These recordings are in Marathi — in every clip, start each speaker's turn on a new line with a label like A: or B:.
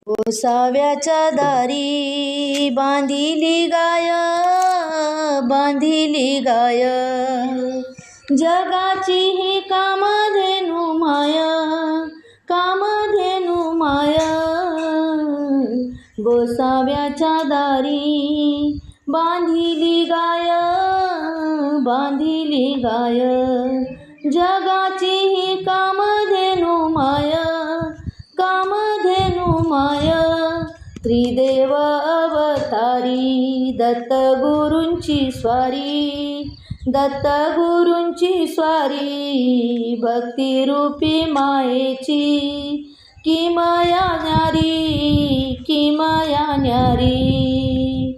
A: गोसाव्याच्या दारी बांधिली गाय, बांधिली गाय, जगाची ही कामधेनू माय, कामधेनू माय. गोसाव्याच्या दारी बांधिली गाय, बांधिली गाय, जगाची ही कामधेनू माय, कामधेनू माय. त्रिदेव अवतारी दत्तगुरूंची स्वारी, दत्तगुरूंची स्वारी, भक्तिरूपी मायेची किमया न्यारी, किमया न्यारी.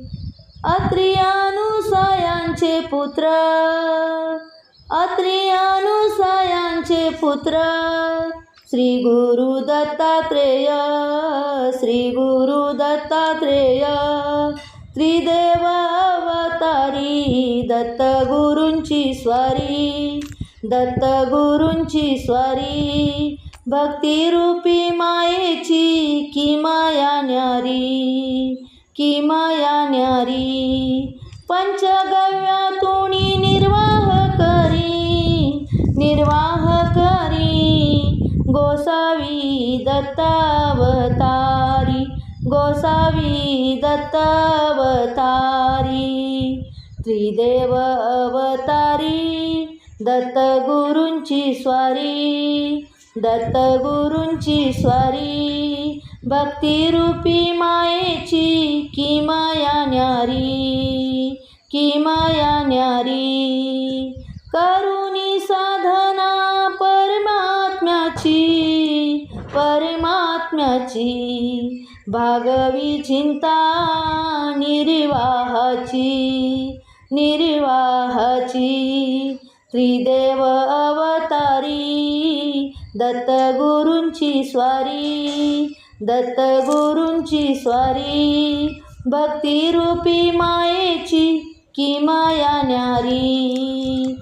A: अत्री अनुसयांचे पुत्र, अत्री अनुसयांचे पुत्र, श्री गुरु दत्तात्रेय, श्री गुरु दत्तात्रेय. त्रिदेव अवतारी दत्तगुरूंची स्वारी, दत्तगुरूंची स्वारी, भक्तिरूपी मायेची किमया न्यारी, किमया न्यारी. पंचगव्यातून निर्वाह करी, निर्वाह करी, गोसावी दत्तावतारी, गोसावी दत्तावतारी. त्रिदेव अवतारी दत्तगुरूंची स्वारी, दत्तगुरूंची स्वारी, भक्तिरूपी मायेची किमया न्यारी, किमया न्यारी. करुणी साधना परमात्म्याची, परमात्म्याची, भागवी चिंता निर्वाहाची, निर्वाहाची. त्रिदेव अवतारी दत्तगुरूंची स्वारी, दत्तगुरूंची स्वारी, भक्तिरूपी मायेची किमया न्यारी.